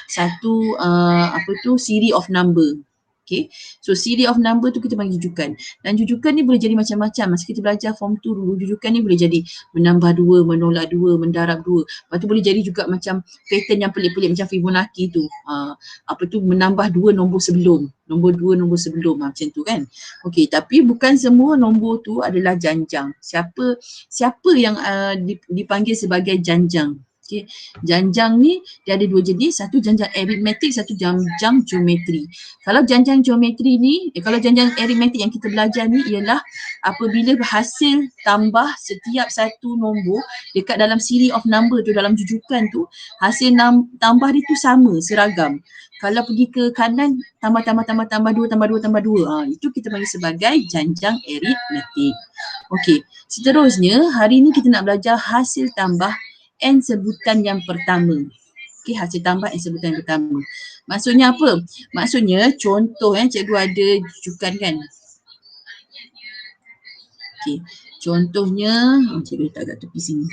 satu series of number. Okay, so series of number tu kita panggil jujukan. Dan jujukan ni boleh jadi macam-macam. Masa kita belajar form 2 dulu, jujukan ni boleh jadi menambah 2, menolak 2, mendarab 2. Lepas tu boleh jadi juga macam pattern yang pelik-pelik macam Fibonacci tu. Menambah 2 nombor sebelum. Nombor 2 nombor sebelum macam tu kan. Okay, tapi bukan semua nombor tu adalah janjang. Siapa yang dipanggil sebagai janjang? Okay. Janjang ni dia ada dua jenis, satu janjang aritmetik, satu janjang geometri. Kalau janjang geometri ni, kalau janjang aritmetik yang kita belajar ni ialah apabila hasil tambah setiap satu nombor dekat dalam series of number tu, dalam jujukan tu, hasil tambah dia tu sama, seragam. Kalau pergi ke kanan, tambah 2, tambah 2. Itu kita panggil sebagai janjang aritmetik. Okey, seterusnya hari ni kita nak belajar hasil tambah N sebutan yang pertama. Okey, hasil tambah N sebutan yang pertama. Maksudnya apa? Maksudnya contoh cikgu ada jujukan kan. Okey, contohnya cikgu letak kat tepi sini.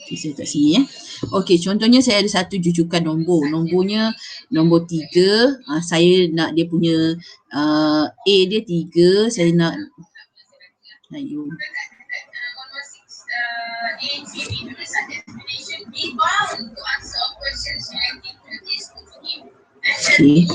Okay, saya letak sini Okey, contohnya saya ada satu jujukan nombor. Nombornya nombor 3. Saya nak dia punya A dia 3. Saya nak Okay.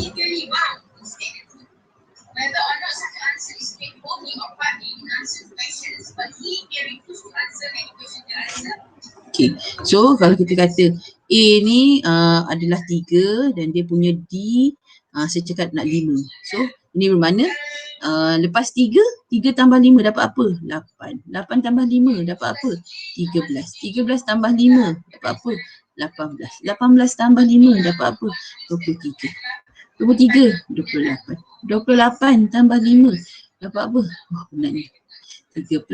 Okay, so kalau kita kata A ni adalah 3 dan dia punya D saya cakap nak 5. So ini bermakna lepas 3 tambah 5 dapat apa? 8. 8 tambah 5 dapat apa? 13. 13 tambah 5 dapat apa? 18. 18 tambah 5 dapat apa? 23. 23, 28. 28 tambah 5 dapat apa? Penat ni. 33.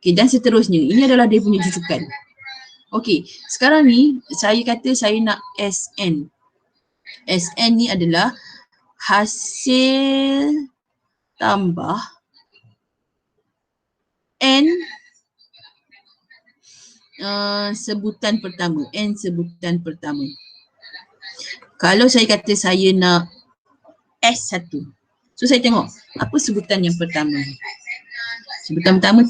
Okay, dan seterusnya. Ini adalah dia punya jujukan. Okey, sekarang ni saya kata saya nak SN. SN ni adalah hasil tambah N sebutan pertama. N sebutan pertama. Kalau saya kata saya nak S1. So saya tengok apa sebutan yang pertama. Sebutan pertama 3.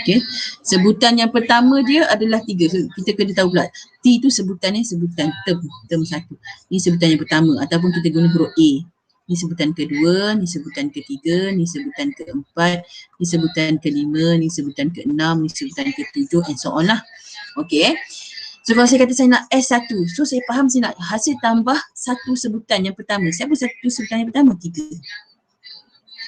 Okay. Sebutan yang pertama dia adalah 3. So, kita kena tahu pula T tu sebutannya sebutan term 1. Ini sebutan yang pertama ataupun kita guna huruf A. Ini sebutan kedua, ini sebutan ketiga, ini sebutan keempat, ini sebutan kelima, ini sebutan keenam, ini sebutan ketujuh and so on lah. Okay. So kalau saya kata saya nak S1, so saya faham saya nak hasil tambah satu sebutan yang pertama. Siapa satu sebutan yang pertama? 3.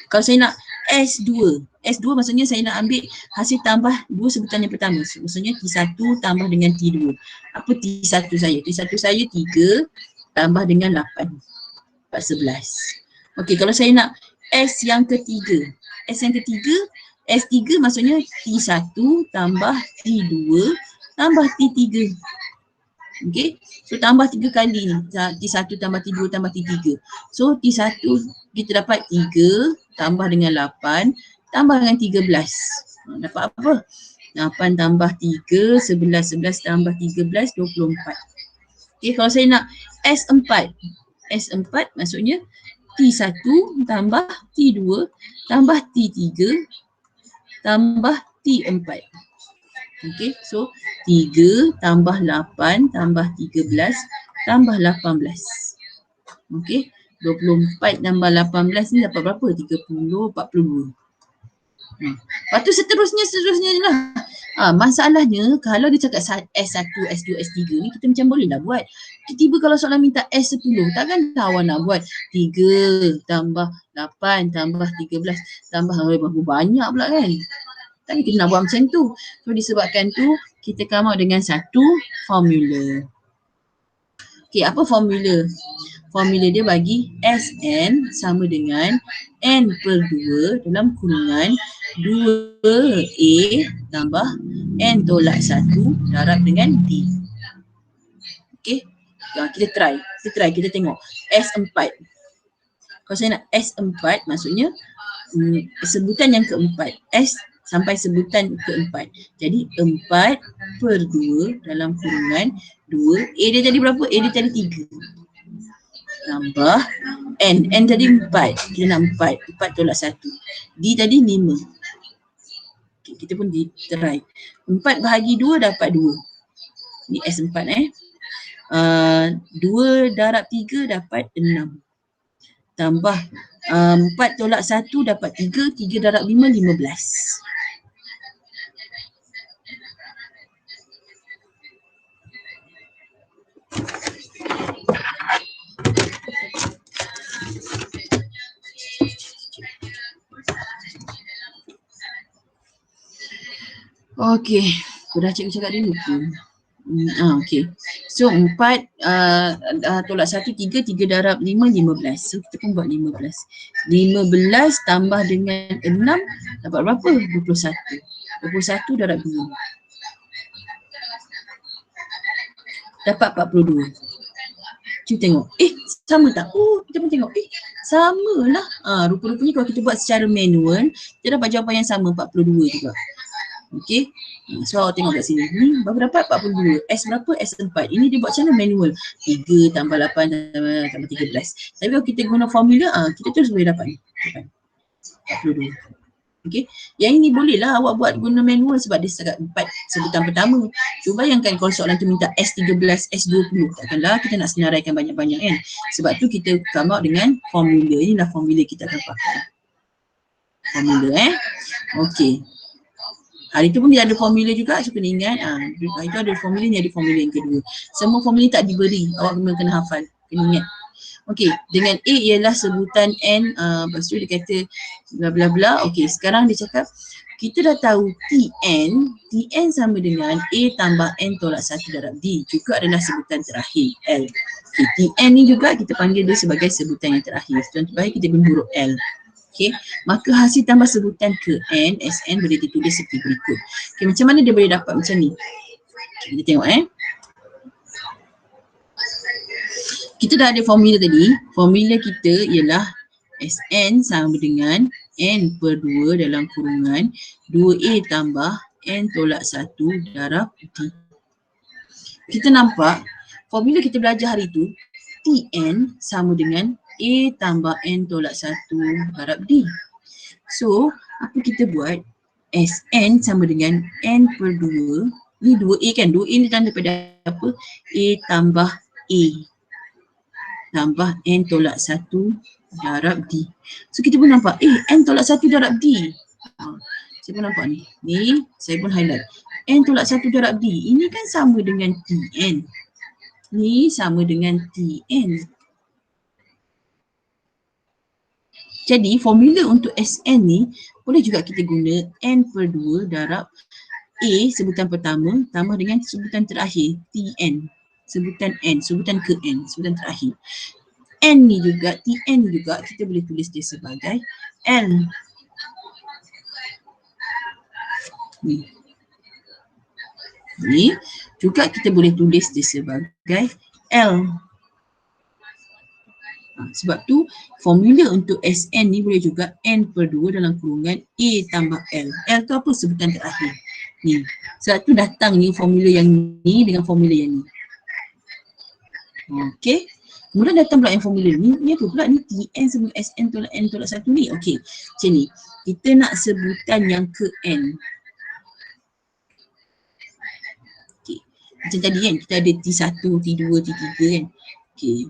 Kalau saya nak S2, S2 maksudnya saya nak ambil hasil tambah 2 sebutan yang pertama. Maksudnya T1 tambah dengan T2. Apa T1 saya? T1 saya 3 tambah dengan 8. Dapat 11. Okey, kalau saya nak S yang ketiga. S yang ketiga, S3 maksudnya T1 tambah T2 tambah T3. Okey, so tambah 3 kali ni. T1 tambah T2 tambah T3. So T1 kita dapat 3 tambah dengan 8 tambah dengan 13. Dapat apa? 8 tambah 3, 11, 11 tambah 13, 24. Okey, kalau saya nak S4. S4 maksudnya T1 tambah T2 tambah T3 tambah T4. Okey, so 3 tambah 8 tambah 13 tambah 18. Okey, 24 tambah 18 ni dapat berapa? 30, 42. Lepas tu seterusnya je lah. Masalahnya kalau dia cakap S1, S2, S3 ni kita macam boleh lah buat. Tiba-tiba kalau soalan minta S10, takkan awak nak buat 3 tambah 8 tambah 13 tambah banyak pula kan. Kan kita nak buat macam tu. So disebabkan tu kita come out dengan satu formula. Okey, apa formula? formula dia bagi Sn sama dengan N per 2 dalam kurungan 2A tambah N tolak 1 darab dengan D. Okey, kita try. Kita tengok S4. Kalau saya nak S4 maksudnya sebutan yang keempat. S sampai sebutan keempat. Jadi 4 per 2 dalam kurungan 2. A dia tadi berapa? A dia tadi 3. Tambah N. N tadi 4. Kita nak 4. 4 tolak 1. D tadi 5. Okay, kita pun try. 4 bahagi 2 dapat 2. Ni S4 2 darab 3 dapat 6. Tambah 4 tolak 1 dapat 3. 3 darab 5, 15. Okey, aku dah cakap dulu pun. Okey. So 4 tolak 1 3, 3 darab 5 15. So kita pun buat 15. 15 tambah dengan 6 dapat berapa? 21. 21 darab 2. Dapat 42. Cuba tengok. Sama tak? Kita pun tengok. Samalah. Rupa-rupanya kalau kita buat secara manual, kita dapat jawapan yang sama 42 juga. Okey. So awak tengok kat sini. Ni berapa dapat? 42. S berapa? S4. Ini dia buat macam mana manual? 3 tambah 8 tambah 13. Tapi kalau kita guna formula, kita terus boleh dapat ni. 42. Okey. Yang ini boleh lah awak buat guna manual sebab dia setakat 4 sebutan pertama. Cuba bayangkan kalau soalan tu minta S13, S20. Takkanlah kita nak senaraikan banyak-banyak kan. Sebab tu kita come out dengan formula. Inilah formula kita akan pakai. Formula Okey. Hari tu pun dia ada formula juga, so kena ingat. Hari tu ada formula, ni ada formula yang kedua. Semua formula tak diberi, awak kena hafal, kena ingat. Okey, dengan A ialah sebutan N, lepas tu dia kata bla bla bla. Okey, sekarang dia cakap kita dah tahu Tn sama dengan A tambah N tolak 1 darab D, juga adalah sebutan terakhir L. Okey, Tn ni juga kita panggil dia sebagai sebutan yang terakhir. Sebutan terakhir kita guna huruf L. Okey, maka hasil tambah sebutan ke N, Sn boleh ditulis seperti berikut. Okey, macam mana dia boleh dapat macam ni? Okay, kita tengok Kita dah ada formula tadi. Formula kita ialah Sn sama dengan N per 2 dalam kurungan 2A tambah N tolak 1 darab D. Kita nampak formula kita belajar hari tu, Tn sama dengan A tambah N tolak 1 darab D. So, apa kita buat? Sn sama dengan N per 2. Ni 2A kan? 2A ni tanda pada apa? A tambah A tambah N tolak 1 darab D. So, kita pun nampak, N tolak 1 darab D. Saya pun nampak ni. Ni, saya pun highlight. N tolak 1 darab D. Ini kan sama dengan Tn. Ni sama dengan Tn. Jadi formula untuk Sn ni boleh juga kita guna N per 2 darab A sebutan pertama tambah dengan sebutan terakhir Tn. Sebutan N, sebutan ke N, sebutan terakhir. N ni juga, Tn ni juga kita boleh tulis dia sebagai L. Ni juga kita boleh tulis dia sebagai L. Sebab tu formula untuk Sn ni boleh juga N per 2 dalam kurungan A tambah L. L tu apa? Sebutan terakhir. Ni. Sebab tu datang ni formula yang ni dengan formula yang ni. Okey. Kemudian datang pula yang formula ni. Ni apa pula? Ni Tn sama Sn tolak N tolak 1 ni. Okey. Macam ni. Kita nak sebutan yang ke N. Okey. Macam tadi kan kita ada T1, T2, T3 kan. Okey.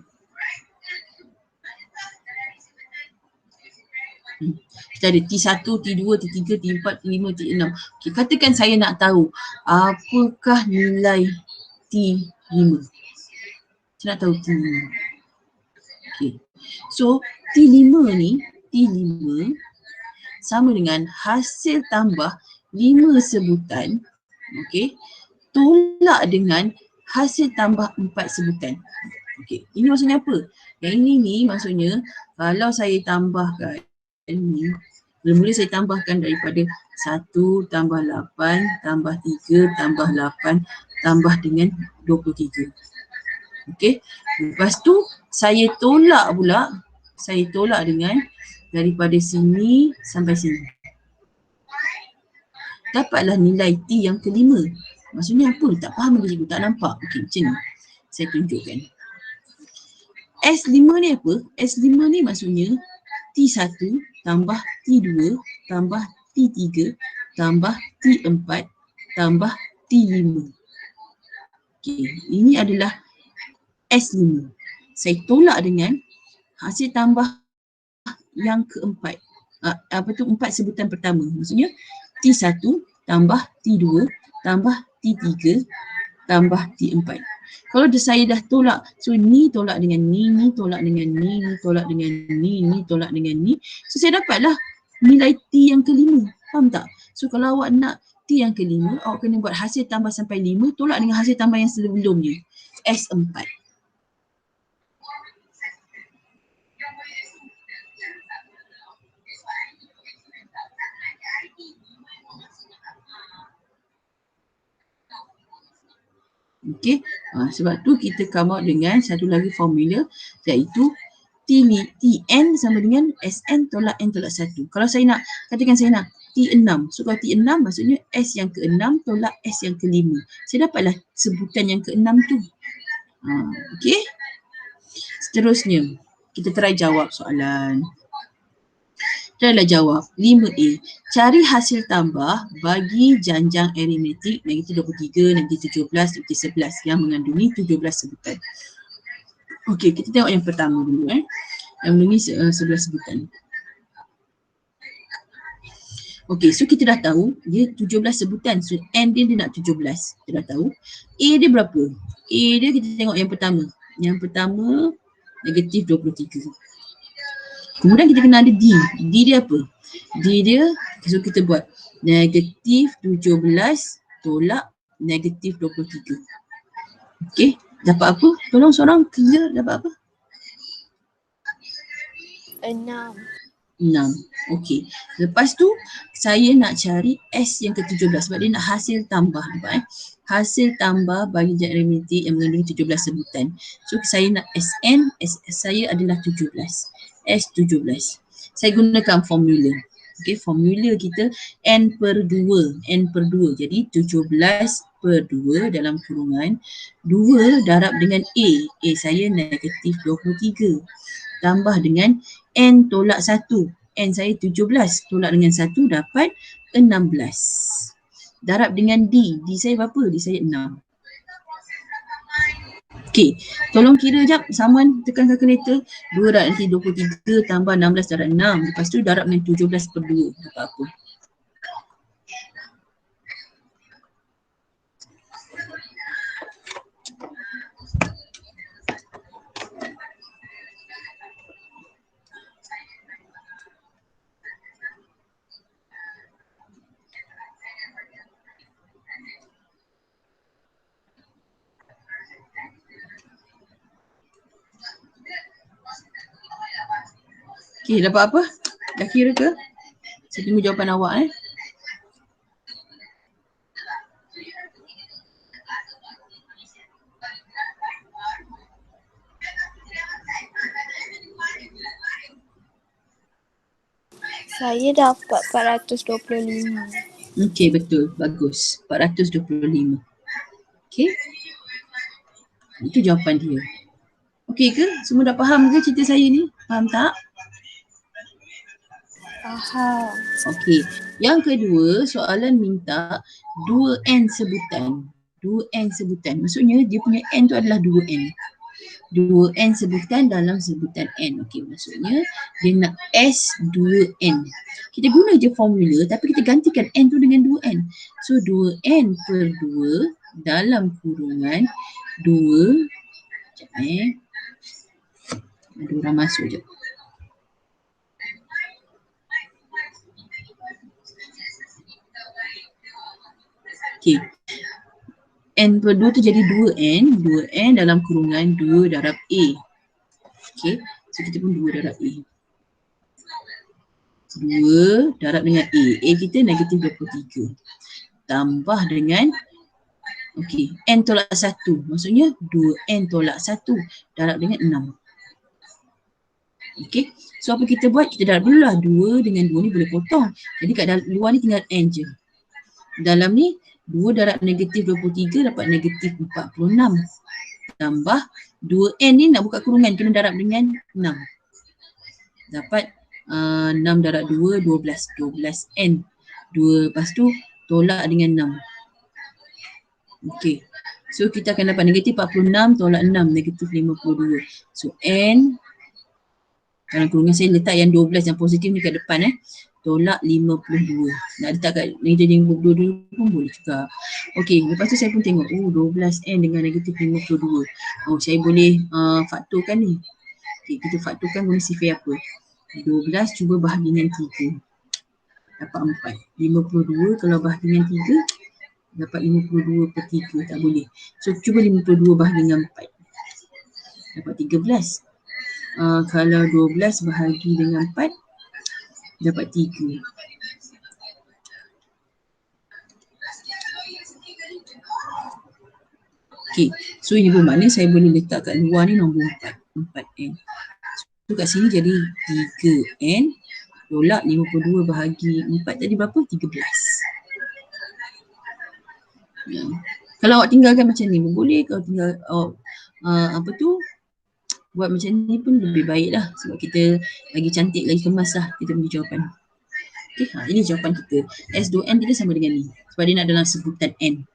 Kita ada T1, T2, T3, T4, T5, T6. Okay, katakan saya nak tahu apakah nilai T5. Saya nak tahu T5. Okay. So T5 ni, T5 sama dengan hasil tambah 5 sebutan, okay, tolak dengan hasil tambah 4 sebutan. Okey, ini maksudnya apa? Yang ini ni maksudnya kalau saya tambahkan ni, mula-mula saya tambahkan daripada 1 tambah 8 tambah 3 tambah 8 tambah dengan 23. Okey. Lepas tu saya tolak pula, saya tolak dengan daripada sini sampai sini. Dapatlah nilai T yang kelima. Maksudnya apa? Tak faham lagi cikgu, tak nampak. Okey, macam ni. Saya tunjukkan. S5 ni apa? S5 ni maksudnya T1 tambah T2 tambah T3 tambah T4 tambah T5. Okey, ini adalah S5. Saya tolak dengan hasil tambah yang keempat. Apa tu? 4 sebutan pertama. Maksudnya T1 tambah T2 tambah T3 tambah T4. Kalau saya dah tolak, so ni tolak dengan ni tolak dengan ni tolak dengan ni tolak dengan ni. So saya dapatlah nilai T yang kelima. Faham tak? So kalau awak nak T yang kelima, awak kena buat hasil tambah sampai 5 tolak dengan hasil tambah yang sebelumnya. S4. Okey, sebab tu kita come out dengan satu lagi formula iaitu Tn sama dengan Sn tolak N tolak 1. Kalau saya nak, katakan saya nak T6. So kalau T6 maksudnya S yang ke-6 tolak S yang ke-5. Saya dapatlah sebutan yang ke-6 tu. Okey. Seterusnya, kita try jawab soalan. Trylah jawab 5A. Cari hasil tambah bagi janjang aritmetik negatif 23, negatif 17, negatif 11 yang mengandungi 17 sebutan. Okey, kita tengok yang pertama dulu. Yang mengandungi 11 sebutan. Okey, so kita dah tahu dia 17 sebutan. So N dia nak 17. Kita dah tahu. A dia berapa? A dia kita tengok yang pertama. Yang pertama negatif 23. Kemudian kita kena ada D. D dia apa? D dia, so kita buat negatif 17 tolak negatif 23. Okey, dapat apa? Tolong seorang clear dapat apa? 6. 6. Okey. Lepas tu saya nak cari S yang ke-17 sebab dia nak hasil tambah. Nampak hasil tambah bagi janjang aritmetik yang mengandungi 17 sebutan. So saya nak Sn, saya adalah 17. S17. Saya gunakan formula. Okey, formula kita N per 2. N per 2. Jadi 17 per 2 dalam kurungan 2 darab dengan A. A saya negatif 23. Tambah dengan N tolak 1. N saya 17 tolak dengan 1 dapat 16. Darab dengan D. D saya berapa? D saya 6. Okey, tolong kira jap. Samuan tekan kalkulator. 2 darab nanti 23 tambah 16 darab 6. Lepas tu darab dengan 17 per 2. Dapat apa? Okey, dapat apa? Dah kira ke? Saya tunggu jawapan awak. Saya dapat 425. Okey, betul. Bagus. 425. Okey. Itu jawapan dia. Okey ke? Semua dah faham ke cerita saya ni? Faham tak? Faham. Okey. Yang kedua, soalan minta 2N sebutan. 2N sebutan. Maksudnya dia punya N tu adalah 2N. 2N sebutan dalam sebutan N. Okey, maksudnya dia nak S2N. Kita guna je formula tapi kita gantikan N tu dengan 2N. So 2N per 2 dalam kurungan 2. Sekejap ada orang masuk je. Okey. N per 2 tu jadi 2N dalam kurungan 2 darab A. Okay, so kita pun 2 darab A. 2 darab dengan A. A kita negatif 23. Tambah dengan, okay, N tolak 1. Maksudnya 2N tolak 1 darab dengan 6. Okay, so apa kita buat? Kita darab dulu lah. 2 dengan 2 ni boleh potong. Jadi kat dalam luar ni tinggal N je. Dalam ni 2 darab negatif 23 dapat negatif 46. Tambah 2N ni nak buka kurungan, kena darab dengan 6. Dapat 6 darab 2, 12. 12N. 2 lepas tu tolak dengan 6. Okay. So kita akan dapat negatif 46 tolak 6, negatif 52. So N, dalam kurungan saya letak yang 12 yang positif ni kat depan tolak 52. Nak letak kat negatif 52 dulu pun boleh juga. Okey, lepas tu saya pun tengok, 12N dengan negatif 52. Oh, saya boleh faktorkan ni. Okey, kita faktorkan guna sifar apa? 12 cuba bahagi dengan 3. Dapat 4. 52 kalau bahagi dengan 3, dapat 52 per 3. Tak boleh. So, cuba 52 bahagi dengan 4. Dapat 13. Kalau 12 bahagi dengan 4, dapat 3. Okay, so ini bermakna saya boleh letak kat luar ni nombor 4. 4N. So kat sini jadi 3N tolak 52 bahagi 4 tadi berapa? 13. Ya. Kalau awak tinggalkan macam ni pun boleh. Kalau tinggal buat macam ni pun lebih baik lah. Sebab kita lagi cantik, lagi kemas lah kita punya jawapan. Okay, ini jawapan kita. S2N kita sama dengan ni. Sebab dia nak dalam sebutan N.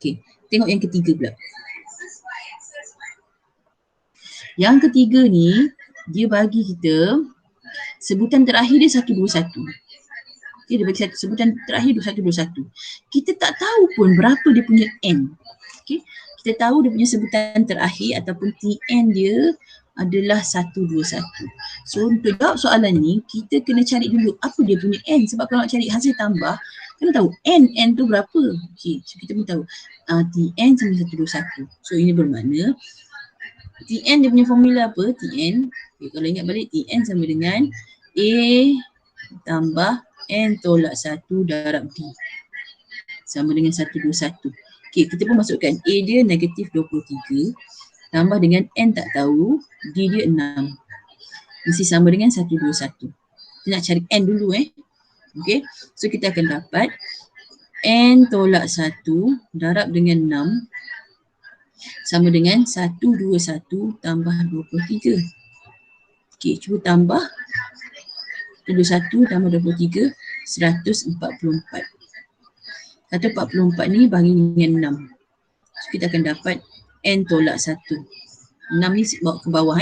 Okay, tengok yang ketiga pula. Yang ketiga ni, dia bagi kita sebutan terakhir dia 121. Okay, dia bagi sebutan terakhir dia 121. Kita tak tahu pun berapa dia punya N. Okay, kita tahu dia punya sebutan terakhir ataupun TN dia adalah 121. So untuk jawab soalan ni, kita kena cari dulu apa dia punya N. Sebab kalau nak cari hasil tambah, kena tahu N tu berapa. Okay, so kita pun tahu TN sama 121. So ini bermakna TN dia punya formula apa? TN, okay, kalau ingat balik, TN sama dengan A tambah N tolak 1 darab D. Sama dengan 121. Okay, kita pun masukkan A dia negatif 23. Tambah dengan N tak tahu, D dia 6. Mesti sama dengan 121. Kita nak cari N dulu Okay, so kita akan dapat N tolak 1 darab dengan 6 sama dengan 121 tambah 23. Okay, cuba tambah 21 tambah 23, 144. 144 ni bagi dengan 6. So, kita akan dapat N tolak 1. 6 ni bawa ke bawah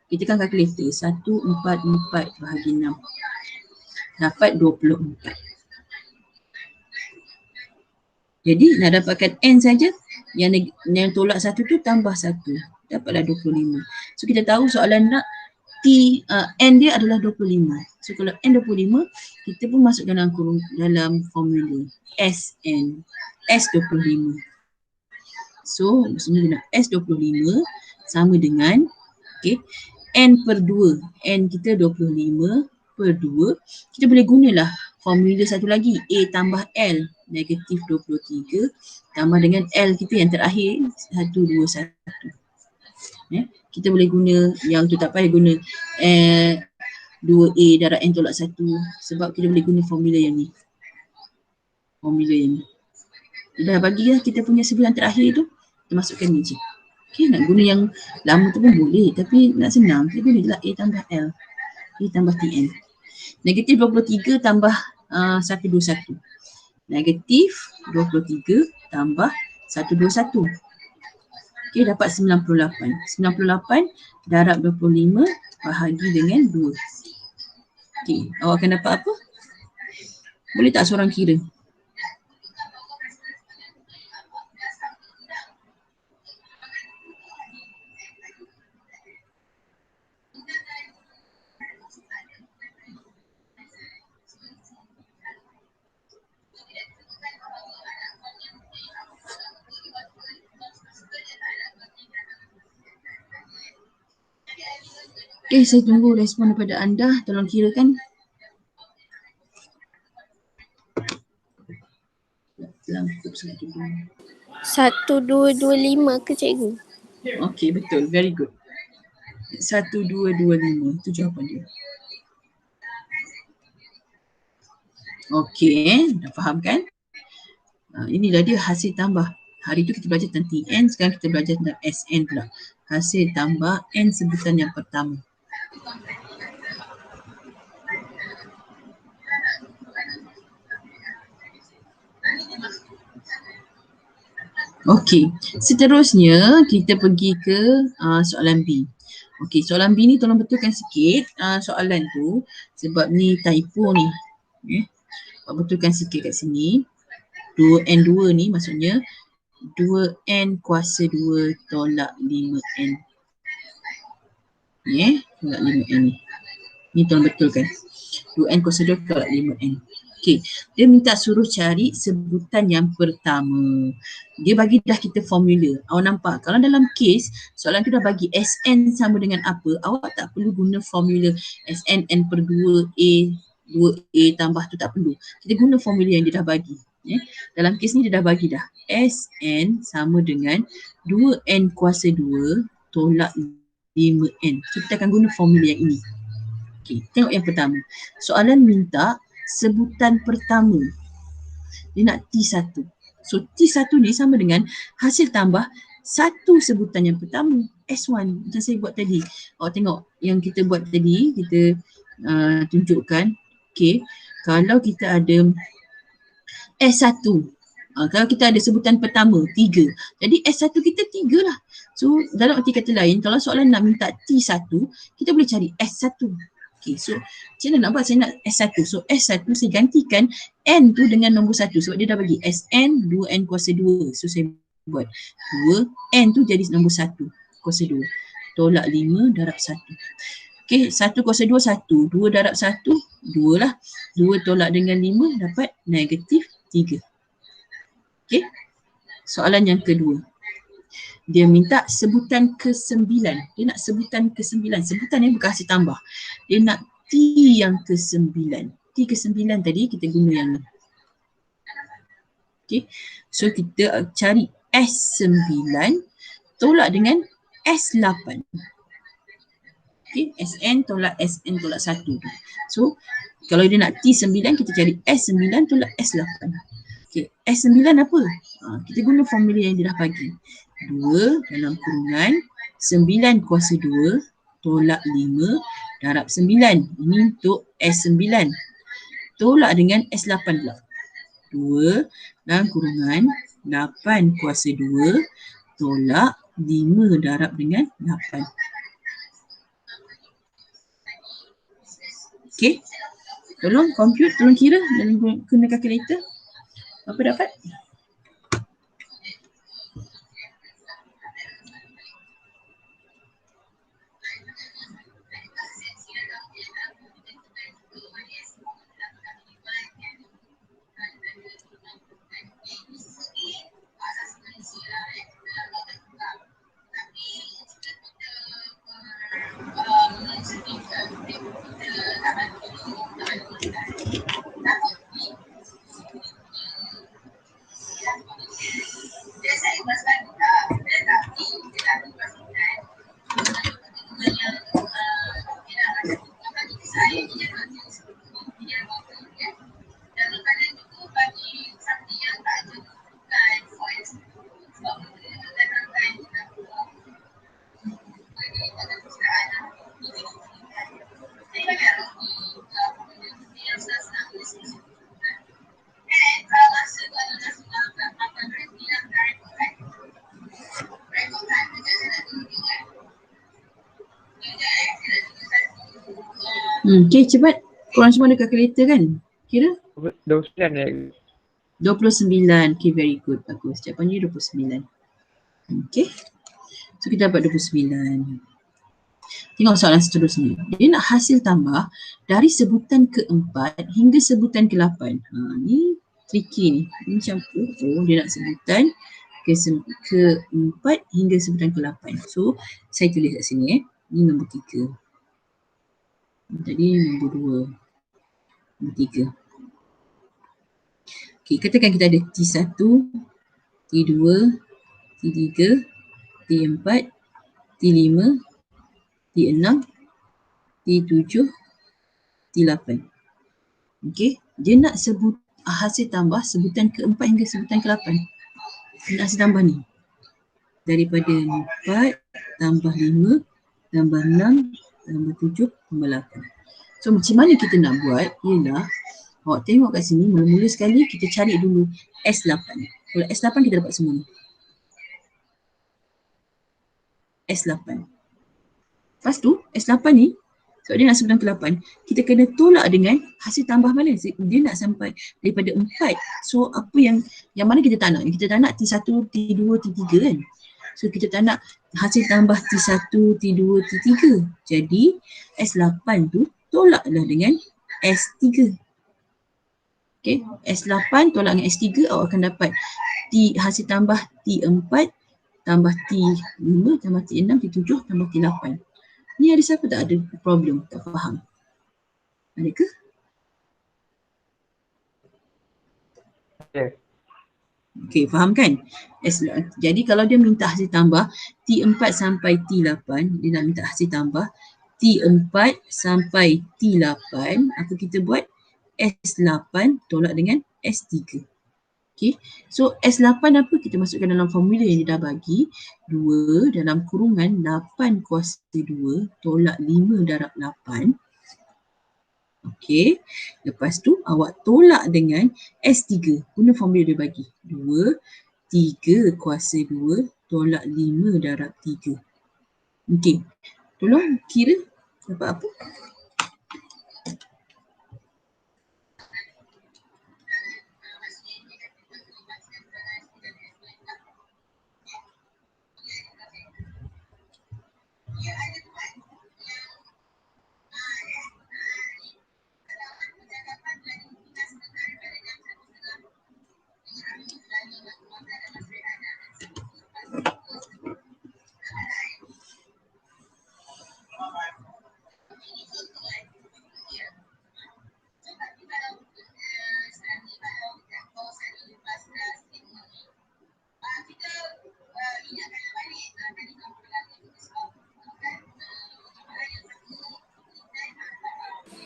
Kita kan kalkulator. 144 bahagi 6. Dapat 24. Jadi nak dapatkan N saja, yang tolak 1 tu tambah 1. Dapatlah 25. So kita tahu soalan nak N dia adalah 25. So kalau N 25, kita pun masuk dalam dalam formula SN. S25. So maksudnya nak S25 sama dengan N per 2. N kita 25 per 2. Kita boleh gunalah formula satu lagi. A tambah L. Negatif 23. Tambah dengan L kita yang terakhir. 121. Kita boleh guna yang tu, tak payah guna 2A darab N tolak 1. Sebab kita boleh guna formula yang ni. Formula yang ni. Dah bagilah kita punya sebulan terakhir tu. Kita masukkan ni je. Okay, nak guna yang lama tu pun boleh. Tapi nak senang, kita guna je lah A tambah L. A tambah TN. Negatif 23 tambah 121. Negatif 23 tambah 121. Okay, dapat 98. 98 darab 25 bahagi dengan 2. Okay, awak akan dapat apa? Boleh tak seorang kira? Okay, saya tunggu respon daripada anda. Tolong kirakan. Cukup sangat dulu. 1225 ke cikgu? Okay, betul. Very good. 1225. Itu jawapan dia. Okay, dah faham kan? Inilah dia hasil tambah. Hari tu kita belajar tentang TN, sekarang kita belajar tentang SN pula. Hasil tambah N sebutan yang pertama. Okey, seterusnya kita pergi ke soalan B. Okey, soalan B ni tolong betulkan sikit soalan tu sebab ni typo ni. Betulkan sikit kat sini. 2N2 ni maksudnya 2N kuasa 2 tolak 5N. Tolak 5N ni. Ni tolong betulkan. 2N kuasa 2 tolak 5N. Okey, dia minta suruh cari sebutan yang pertama. Dia bagi dah kita formula. Awak nampak, kalau dalam kes soalan tu dah bagi SN sama dengan apa, awak tak perlu guna formula SN N per 2A, 2A tambah tu tak perlu. Kita guna formula yang dia dah bagi. Dalam kes ni dia dah bagi dah. SN sama dengan 2N kuasa 2 tolak 5N. So kita akan guna formula yang ini. Okey, tengok yang pertama. Soalan minta sebutan pertama. Dia nak T1. So T1 ni sama dengan hasil tambah satu sebutan yang pertama, S1 macam saya buat tadi. Awak tengok yang kita buat tadi, kita tunjukkan. Okey, kalau kita ada S1, kalau kita ada sebutan pertama 3, jadi S1 kita 3 lah. So dalam arti kata lain, kalau soalan nak minta T1, kita boleh cari S1. Okay, so macam mana nak buat? Saya nak S1. So S1 saya gantikan N tu dengan nombor 1 sebab dia dah bagi SN 2N kuasa 2. So saya buat 2, N tu jadi nombor 1 kuasa 2. Tolak 5 darab 1. Okay, 1 kuasa 2, 1. 2 darab 1, 2 lah. 2 tolak dengan 5 dapat negatif 3. Okay, soalan yang kedua. Dia minta sebutan ke-9. Dia nak sebutan ke-9. Sebutan yang bukan hasil tambah. Dia nak T yang ke-9. T ke-9 tadi kita guna yang ni. Okay. So kita cari S9 tolak dengan S8. Okay. SN tolak SN tolak 1. So kalau dia nak T9 kita cari S9 tolak S8. Okay. S9 apa? Kita guna formula yang dia dah bagi. 2 dalam kurungan 9 kuasa 2 tolak 5 darab 9. Ini untuk S9. Tolak dengan S8 pula. 2 dalam kurungan 8 kuasa 2 tolak 5 darab dengan 8. Okey. Tolong compute, tolong kira dan guna calculator. Apa dapat? Okay, cepat. Korang semua ada kalkulator kan? Kira? 29 ya. 29. Okay, very good. Bagus. Jawapan dia 29. Okay. So, kita dapat 29. Tengok soalan seterusnya. Dia nak hasil tambah dari sebutan keempat hingga sebutan ke-8. Ni tricky ni. Ini macam, dia nak sebutan keempat hingga sebutan ke-8. So, saya tulis kat sini. Ini nombor 3. Jadi nombor 2, nombor 3. Okey, katakan kita ada T1, T2, T3, T4, T5, T6, T7, T8. Okey, dia nak sebut hasil tambah sebutan ke-4 hingga sebutan ke-8. Dia nak hasil tambah ni. Daripada 4 tambah 5 tambah 6 tambah 7 tambah 8. So macam mana kita nak buat ialah awak tengok kat sini, mula-mula sekali kita cari dulu S8. Kalau S8 kita dapat semua ni. S8. Lepas tu S8 ni, sebab dia nak sebutan ke-8, kita kena tolak dengan hasil tambah mana. Dia nak sampai daripada 4. So apa yang mana kita tak nak? Kita tak nak T1, T2, T3 kan? So kita tak nak hasil tambah T1, T2, T3. Jadi S8 tu tolaklah dengan S3. Okay, S8 tolak dengan S3, awak akan dapat hasil tambah T4 tambah T5 tambah T6 T7 tambah T8. Ni ada siapa tak ada problem, tak faham? Ada ke? Yes. Okay, faham kan? Jadi kalau dia minta hasil tambah T4 sampai T8, dia nak minta hasil tambah T4 sampai T8, apa kita buat? S8 tolak dengan S3. Okay, so S8 apa? Kita masukkan dalam formula yang dia dah bagi. 2 dalam kurungan 8 kuasa 2 tolak 5 darab 8. Okay, lepas tu awak tolak dengan S3. Guna formula dia bagi. 2, 3 kuasa 2 tolak 5 darab 3. Okay, tolong kira dapat apa?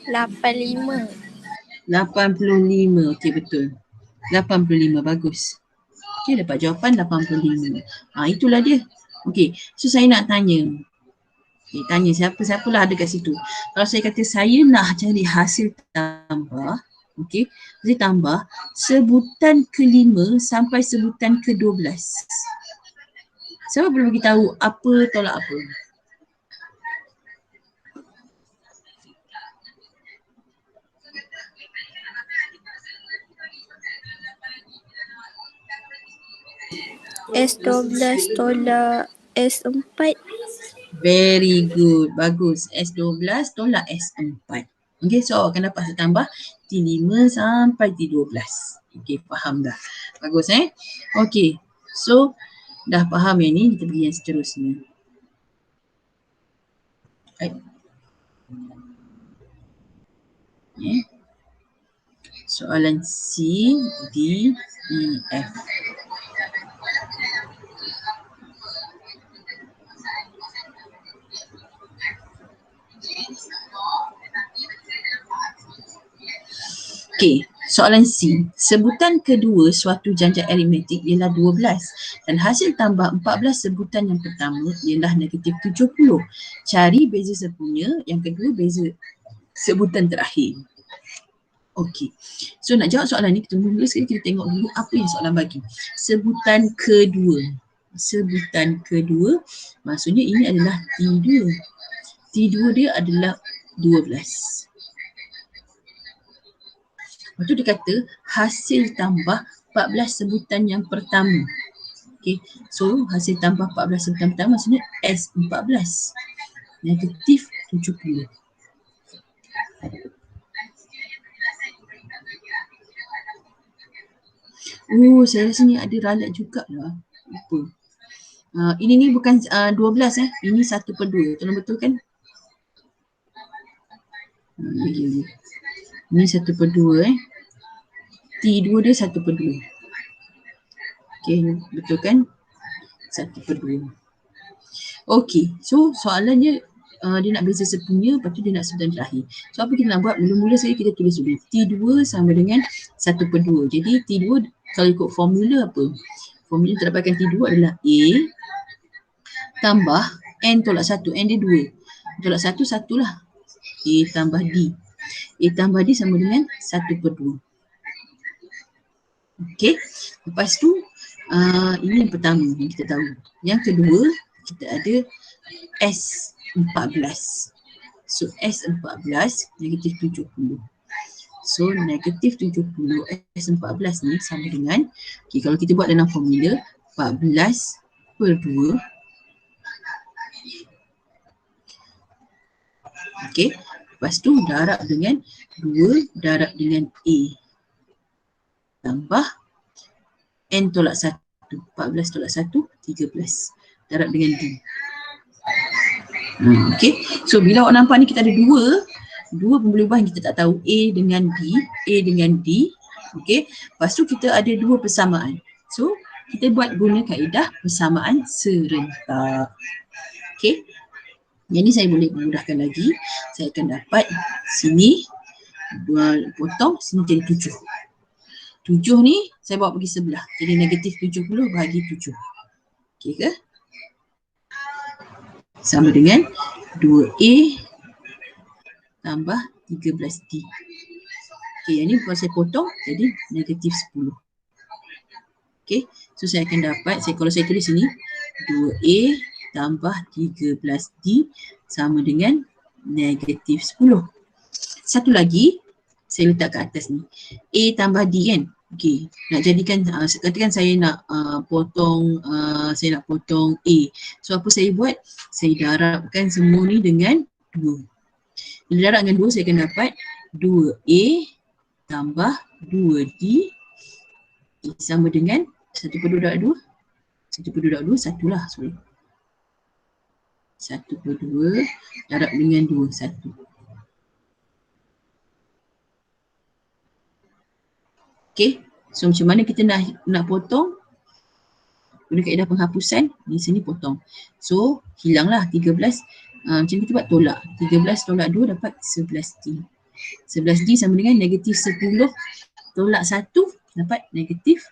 Lapan lima. 85. Okey, betul. 85, bagus. Okey, dapat jawapan 85. Itulah dia. Okey, so saya nak tanya. Okey, tanya siapa-siapalah ada kat situ. Kalau saya kata saya nak cari hasil tambah, okey, hasil tambah sebutan ke-5 sampai sebutan ke-12. Siapa boleh beritahu apa tolak apa? S12 tolak S4. Very good. Bagus. S12 tolak S4. Okay, so awak akan dapat hasil tambah T5 sampai T12. Okay, faham dah. Bagus Okay, so dah faham yang ni, kita pergi yang seterusnya. Right. Soalan C, D, E, F. Okey, soalan C. Sebutan kedua suatu jangka aritmetik ialah 12 dan hasil tambah 14 sebutan yang pertama ialah negatif 70. Cari beza sepunya, yang kedua beza sebutan terakhir. Okey, so nak jawab soalan ni, kita mula sekali kita tengok dulu apa yang soalan bagi. Sebutan kedua. Sebutan kedua, maksudnya ini adalah T2. T2 dia adalah 12. Lepas tu dia kata hasil tambah 14 sebutan yang pertama. Okay, so hasil tambah 14 sebutan pertama maksudnya S14. Negatif 70. Oh, saya rasa ni ada ralat juga lah. Lupa. Ini ni bukan 12 Ini 1/2. Tolong betulkan. Ni 1/2 T2 dia 1/2. Okey, betul kan? 1/2. Okey, so soalannya dia nak beza sepunya, lepas tu dia nak sebutan terakhir. So apa kita nak buat? Mula-mula sekali kita tulis dulu. T2 sama dengan 1/2. Jadi T2 kalau ikut formula apa? Formula untuk dapatkan T2 adalah A tambah N tolak 1. N dia 2. Tolak 1, 1 lah. A tambah D. A tambah D sama dengan 1/2. Okey. Lepas tu ini yang pertama yang kita tahu. Yang kedua kita ada S14. So S14 negatif 70. So negatif 70 S14 ni sama dengan, okay, kalau kita buat dalam formula 14/2. Okey. Lepas tu darab dengan 2 darab dengan A tambah N tolak 1. 14 tolak 1, 13. Darab dengan D. Okey. So bila awak nampak ni kita ada dua pemboleh yang kita tak tahu, A dengan B, A dengan D. Okey. Lepas tu kita ada dua persamaan. So kita buat guna kaedah persamaan serentak. Okey. Yang ni saya boleh mudahkan lagi. Saya akan dapat sini potong, sini jadi 7. 7 ni saya bawa pergi sebelah. Jadi negatif 70 bahagi 7. Okey ke? Sama dengan 2A tambah 13D. Okey, yang ni kalau saya potong jadi negatif 10. Okey, so saya akan dapat, kalau saya tulis sini 2A tambah 13D sama dengan negatif 10. Satu lagi saya letak kat atas ni. A tambah D kan? Okey, nak jadikan, katakan saya nak potong A. So apa saya buat? Saya darabkan semua ni dengan 2. Bila darab dengan 2 saya akan dapat 2A tambah 2D sama dengan 1/2 darab 2. 1/2 darab 2, 1 lah, sorry. 1/2 darab dengan 2, 1. Okey, so macam mana kita nak potong? Guna kaedah penghapusan, di sini potong. So hilanglah 13. Macam kita buat tolak. 13 tolak 2 dapat 11D. 11D sama dengan negatif 10 tolak 1 dapat negatif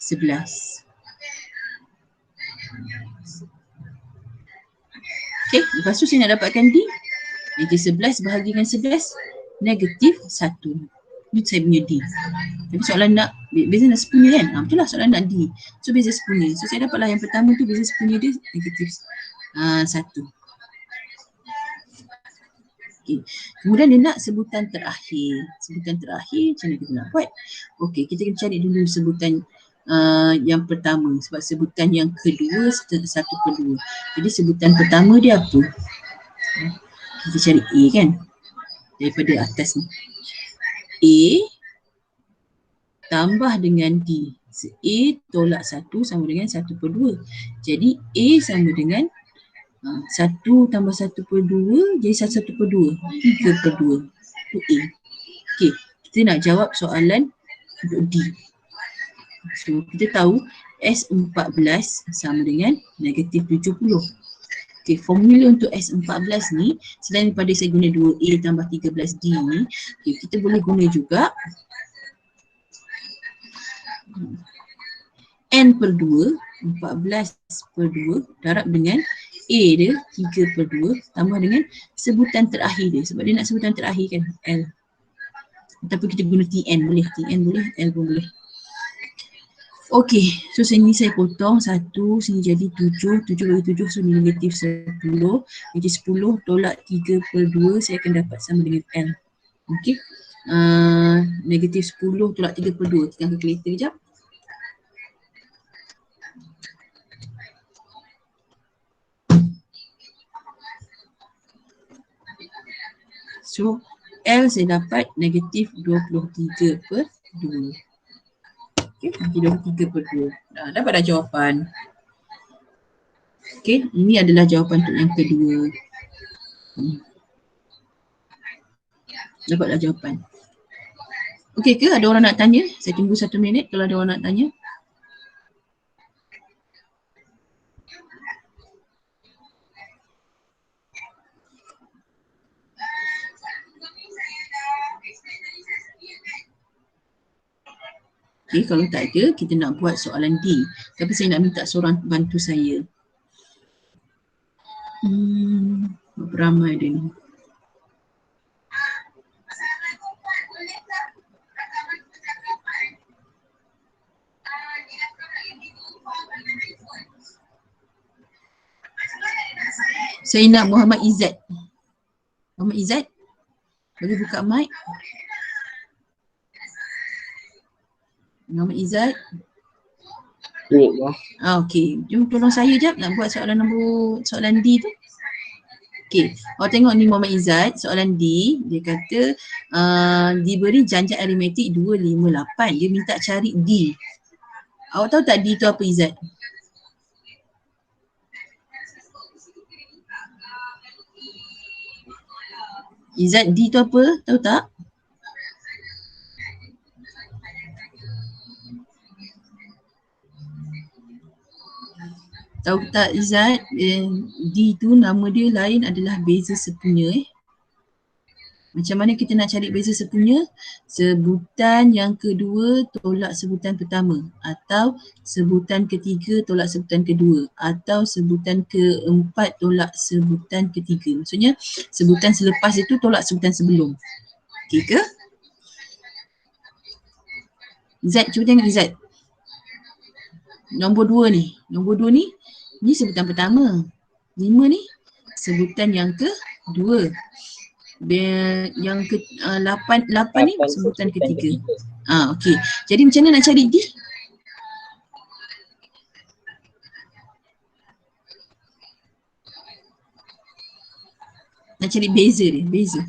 11. Okey, lepas tu saya nak dapatkan D. Negatif 11 bahagi dengan 11, negatif 1. Itu saya punya D. Tapi soalan nak, beza nak sepunya kan? Betul lah, soalan nak D. So beza sepunya. So saya dapatlah yang pertama tu beza sepunya dia negatif 1. Okay. Kemudian dia nak sebutan terakhir. Sebutan terakhir macam mana kita nak buat? Okey, kita kena cari dulu sebutan yang pertama. Sebab sebutan yang kedua 1/2. Jadi sebutan pertama dia apa? Kita cari A kan? Daripada atas ni. A tambah dengan D. A tolak 1 sama dengan 1/2. Jadi A sama dengan 1 tambah 1/2 jadi 1/2. 3/2. Itu A. Okey, kita nak jawab soalan untuk D. So kita tahu S14 sama dengan negatif 70. Okey, formula untuk S14 ni, selain daripada saya guna 2A tambah 13D ni, okay, kita boleh guna juga N/2, 14/2 darab dengan A dia 3/2 tambah dengan sebutan terakhir dia. Sebab dia nak sebutan terakhir kan, L. Ataupun kita guna TN boleh, TN boleh, L pun boleh. Okey, so sini saya potong 1, sini jadi 7, 7 bagi 7, so negatif 10. Jadi 10 tolak 3/2 saya akan dapat sama dengan L. Okey, negatif 10 tolak 3/2, kita kalkulator sekejap. So L saya dapat negatif 23/2. Okey, nanti 23/2. Dapat dah jawapan. Okey, ini adalah jawapan untuk yang kedua. Dapatlah jawapan. Okey ke? Ada orang nak tanya? Saya tunggu 1 minit kalau ada orang nak tanya. Okey, kalau tak ada, kita nak buat soalan D. Tapi saya nak minta seorang bantu saya. Berapa ramai dia ni? Saya nak Muhammad Izzat. Muhammad Izzat, boleh buka mic? Muhammad Izzat. Okey, jom tolong saya jap nak buat soalan D tu. Okey, awak tengok ni Muhammad Izzat, soalan D, dia kata diberi janji aritmetik 258, dia minta cari D. Awak tahu tak D tu apa, Izzat? Izzat, D tu apa? Tahu tak? Tahu tak Izzat, D tu nama dia lain adalah beza sepunya. Macam mana kita nak cari beza sepunya? Sebutan yang kedua tolak sebutan pertama, atau sebutan ketiga tolak sebutan kedua, atau sebutan keempat tolak sebutan ketiga. Maksudnya sebutan selepas itu tolak sebutan sebelum. Okey ke? Izzat, cuba tengok Izzat. Nombor 2 ni. Nombor 2 ni sebutan pertama. 5 ni sebutan yang kedua. Yang ke 8 ni sebutan ketiga. Okey. Jadi macam mana nak cari D? Nak cari beza dia, beza.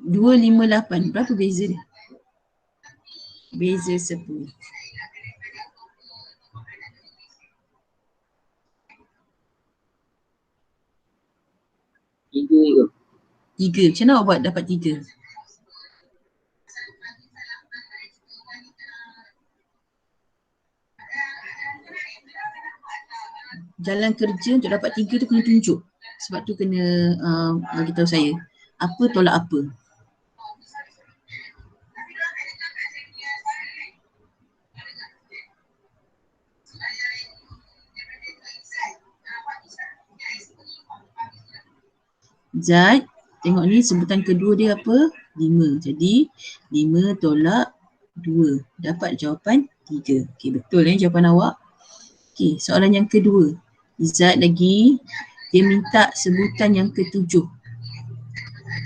Dua, 5, 8. Berapa beza dia? Beza 10. Tiga. Macam mana awak buat dapat 3? Jalan kerja untuk dapat 3 tu kena tunjuk. Sebab tu kena bagi tahu saya. Apa tolak apa? Zat, tengok ni sebutan kedua dia apa? 5. Jadi 5 tolak 2. Dapat jawapan 3. Okey, betul jawapan awak. Okey, soalan yang kedua. Izzat lagi, dia minta sebutan yang ketujuh.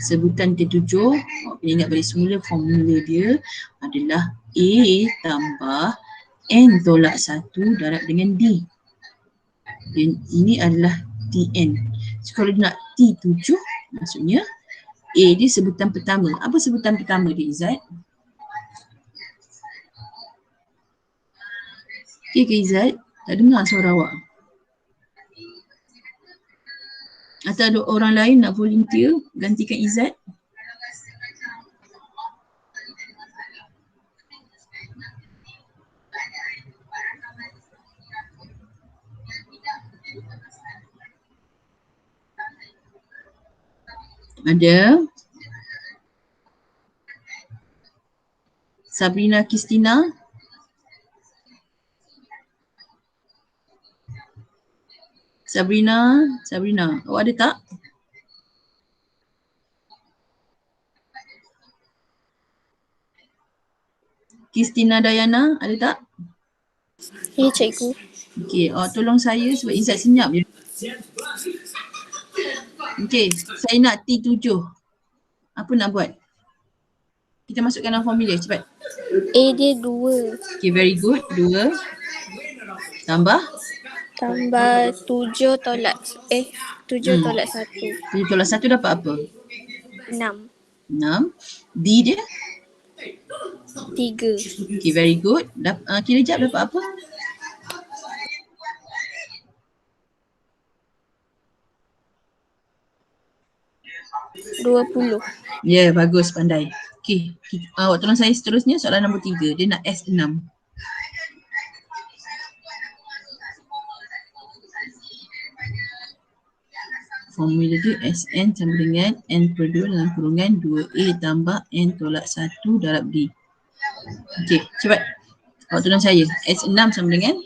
Sebutan ketujuh, awak kena ingat balik semula formula dia adalah A tambah N tolak 1 darab dengan D. Dan ini adalah Tn. So, kalau dia nak T7, maksudnya A dia sebutan pertama. Apa sebutan pertama dia, Izzat? Okey ke Izzat? Tak dengar suara awak. Atau ada orang lain nak volunteer gantikan Izzat? Ada Sabrina Kristina. Sabrina, awak ada tak? Kristina Dayana, ada tak? Ya, cikgu. Okey, tolong saya sebab Izzat senyap je. Okey, saya nak T7. Apa nak buat? Kita masukkan dalam formula, cepat. A dia 2. Okay, very good. 2. Tambah? Tambah 7 tolak 1. 7 tolak 1 dapat apa? 6. 6. D dia? 3. Okay, very good. Kira jap dapat apa? 20. Ya, bagus, pandai. Okey, awak tolong saya seterusnya soalan nombor 3. Dia nak S6. Formula dia Sn sama dengan N per 2 dalam kurungan 2A tambah N tolak 1 darab D. Okey, cepat. Awak tolong saya. S6 sama dengan?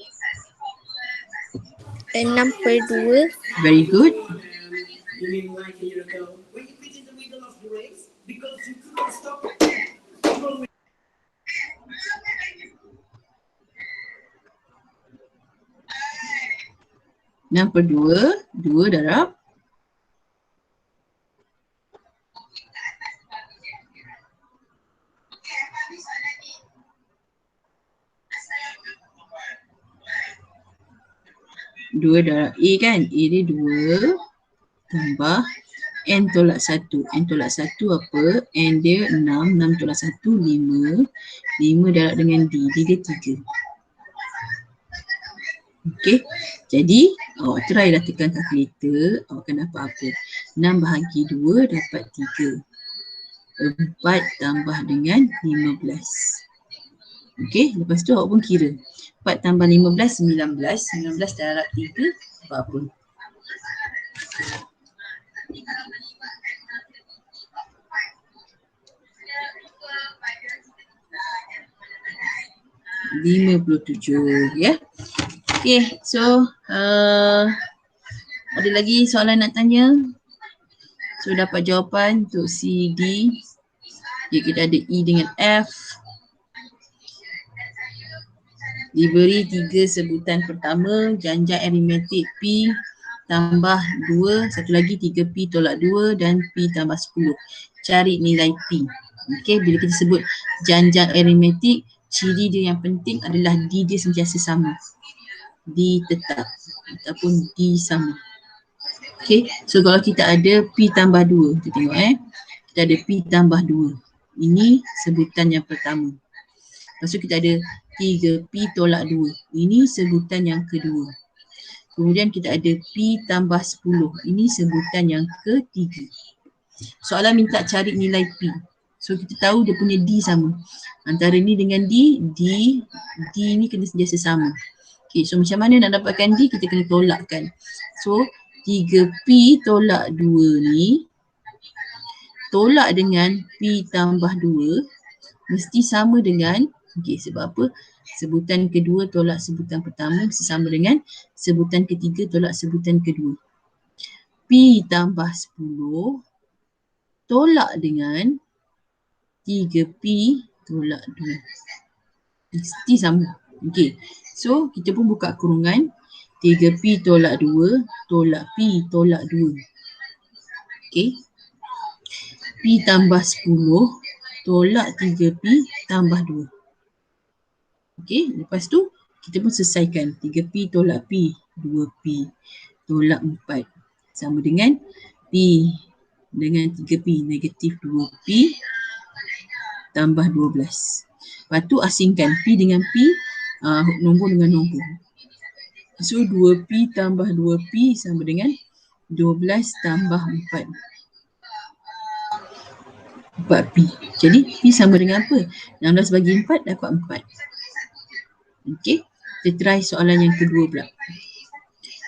6 per 2. Very good. Enam per 2, 2 darab 2 darab A kan? A dia 2 tambah N tolak 1. N tolak 1 apa? N dia 6. 6 tolak 1, 5. 5 darab dengan D. D dia 3. Okey. Jadi, awak try lah tekan kalkulator. Awak akan dapat apa? 6 bahagi 2 dapat 3. 4 tambah dengan 15. Okey. Lepas tu awak pun kira. 4 tambah 15, 19. 19 darab 3, apa? 57, ya. Okay, so ada lagi soalan nak tanya? So dapat jawapan untuk C, D. Ya, kita ada E dengan F. Diberi 3 sebutan pertama, janjang aritmetik P tambah 2, satu lagi 3P tolak 2 dan P tambah 10. Cari nilai P. Okey, bila kita sebut janjang aritmetik, ciri dia yang penting adalah D dia sentiasa sama. D tetap ataupun D sama. Okey, so kalau kita ada P tambah 2, kita tengok kita ada P tambah 2. Ini sebutan yang pertama. Lepas tu kita ada 3P tolak 2. Ini sebutan yang kedua. Kemudian kita ada P tambah 10. Ini sebutan yang ketiga. Soalan minta cari nilai P. So kita tahu dia punya D sama. Antara ni dengan D ni kena sentiasa sama. Okay, so macam mana nak dapatkan D? Kita kena tolakkan. So 3P tolak 2 ni tolak dengan P tambah 2 mesti sama dengan, okay, sebab apa? Sebutan kedua tolak sebutan pertama mesti sama dengan sebutan ketiga tolak sebutan kedua. P tambah 10 tolak dengan 3P tolak 2. Mesti sama. Okay. So, kita pun buka kurungan. 3P tolak 2 tolak P tolak 2. Okay. P tambah 10 tolak 3P tambah 2. Okay. Lepas tu, kita pun selesaikan. 3P tolak P. 2P tolak 4. Sama dengan P dengan 3P. Negatif 2P tambah 12. Lepas tu asingkan P dengan P, nombor dengan nombor. So 2P tambah 2P sama dengan 12 tambah 4. 4P. Jadi P sama dengan apa? 16 bagi 4 dapat 4. Okey. Kita try soalan yang kedua pula.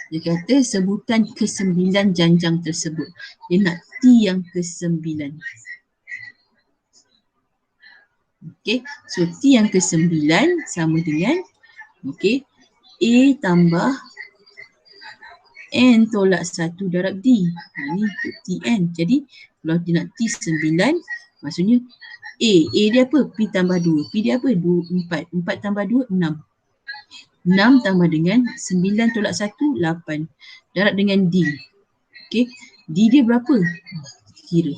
Dia kata sebutan ke-9 janjang tersebut. Dia nak T yang ke-9. Okey. So T yang ke-9 sama dengan, okey, A tambah N tolak 1 darab D. Ini untuk Tn. Jadi kalau dia nak T9, maksudnya A dia apa? P tambah 2. P dia apa? 4. 4 tambah 2, 6. 6 tambah dengan 9 tolak 1, 8. Darab dengan D. Okey. D dia berapa? Kira.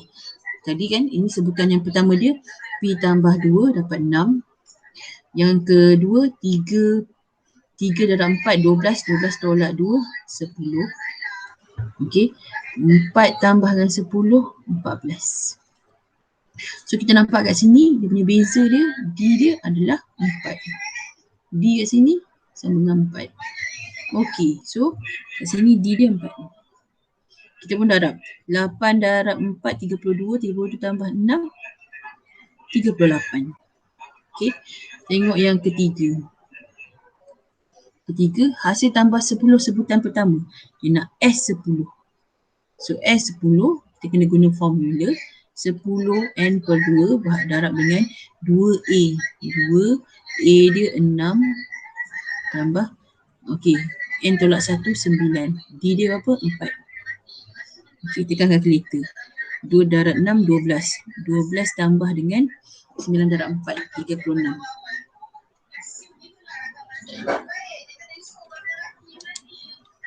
Tadi kan ini sebutan yang pertama dia. P tambah 2 dapat 6. Yang kedua 3 darab 4, 12. 12 tolak 2, 10. Okey. 4 tambah dengan 10, 14. So kita nampak kat sini dia punya beza dia, D dia adalah 4. D kat sini sama dengan 4. Okey. So kat sini D dia 4. Kita pun darab. 8 darab 4, 32. 32 tambah 6, 38. Okey. Tengok yang ketiga. Ketiga, hasil tambah 10 sebutan pertama. Dia nak S10. So S10, kita kena guna formula 10N per 2 darab dengan 2A. 2A dia 6 tambah, okey, N tolak 1, 9. D dia berapa? 4. Okey, tekan kalkulator. 2 darab 6, 12. 12 tambah dengan 9 darab 4, 36.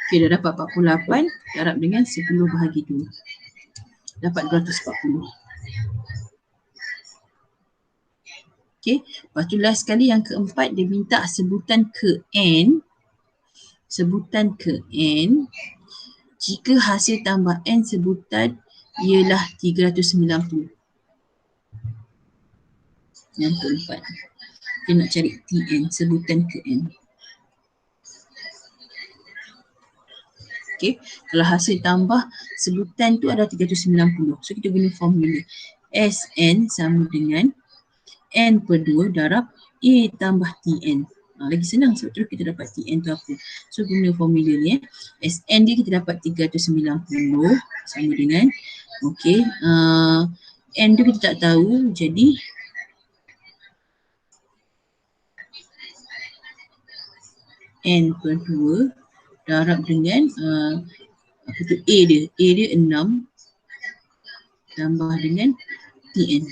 Okey, dah dapat 48 darab dengan 10 bahagi 2. Dapat 240. Okey, lepas tu last sekali yang keempat dia minta sebutan ke N. Sebutan ke N. Jika hasil tambah N sebutan ialah 390. Yang keempat. Dia nak cari TN, sebutan ke N. Okey, kalau hasil tambah sebutan tu ada 390. So kita guna formula SN sama dengan N per 2 darab A tambah TN. Lagi senang sebab tu kita dapat TN tu apa. So guna formula ni SN dia kita dapat 390 sama dengan okey, N tu kita tak tahu jadi N per 2 darab dengan apa tu A dia. A dia 6 tambah dengan TN.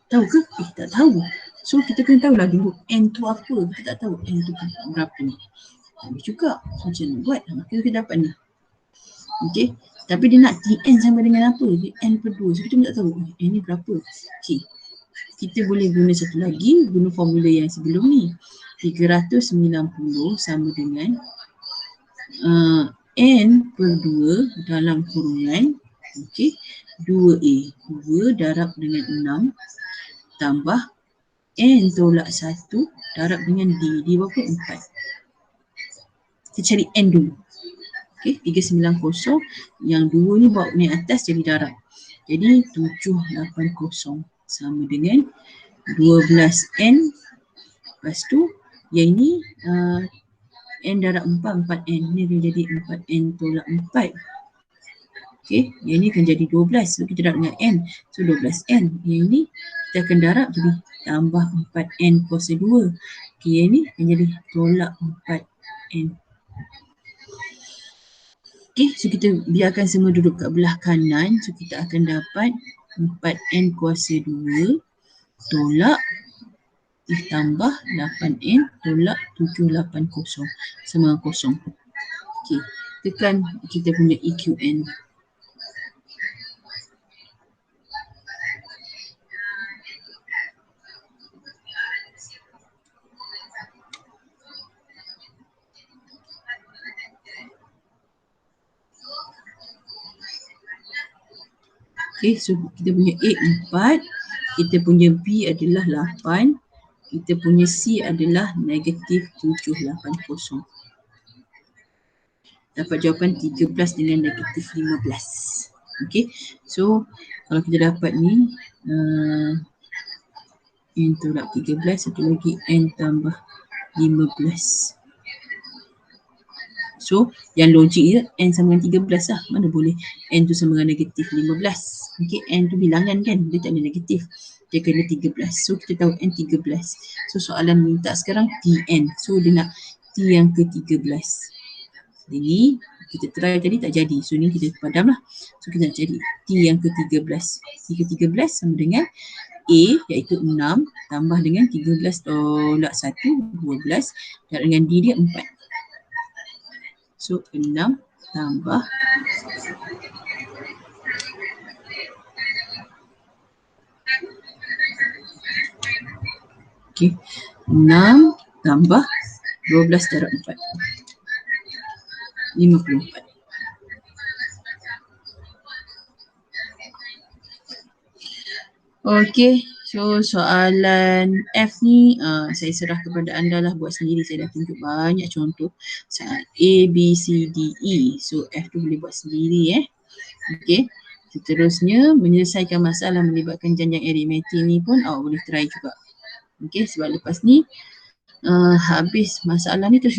Tahu ke? Tak tahu. So kita kena tahulah dulu N tu apa. Kita tak tahu N tu berapa ni. Habis juga. Macam mana buat? Kita dapat ni. Okey. Tapi dia nak TN sama dengan apa? Dia N per 2. So kita tak tahu N ni berapa. Okey. Kita boleh guna satu lagi. Guna formula yang sebelum ni. 390 sama dengan N per 2 dalam kurungan. Okey. 2A. 2 darab dengan 6 tambah N tolak 1 darab dengan D. D berapa? 4. Kita cari N dulu. Okey, 390. Yang 2 ni bawa naik atas jadi darab. Jadi 780 sama dengan 12N. Lepas tu yang ini N darab 4, 4N. Ni akan jadi 4N tolak 4. Okey, yang ni akan jadi 12. So kita darab dengan N. So 12N. Yang ni kita akan darab jadi tambah 4N kuasa 2. Okey, yang ni akan jadi tolak 4N. Okey, so kita biarkan semua duduk kat belah kanan. So kita akan dapat 4N kuasa 2 tolak ditambah 8N tolak 780 sama 0. Okey, tekan kita punya EQN. Okay, so kita punya A 4, kita punya B adalah 8, kita punya C adalah negatif 780. Dapat jawapan 13 dengan negatif 15. Okay, so kalau kita dapat ni N tolak 13, satu lagi N tambah 15. So, yang logik je N sama dengan 13 lah. Mana boleh N tu sama dengan negatif 15. Okay, N tu bilangan kan. Dia tak ada negatif. Dia kena 13. So, kita tahu N 13. So, soalan minta sekarang TN. So, dia nak T yang ke-13. Jadi, kita try tadi tak jadi. So, ni kita padam lah. So, kita nak cari T yang ke-13. T ke-13 sama dengan A iaitu 6 tambah dengan 13 tolak 1, 12. Dan dengan D dia 4. So 6 tambah okey, 6 tambah 12 darab 4, 54. Okey, so soalan F ni saya serah kepada anda lah, buat sendiri. Saya dah tunjuk banyak contoh. Soalan A, B, C, D, E. So F tu boleh buat sendiri Okey. Seterusnya, menyelesaikan masalah melibatkan janjang aritmetik ni pun awak boleh try juga. Okey, sebab lepas ni habis masalah ni terus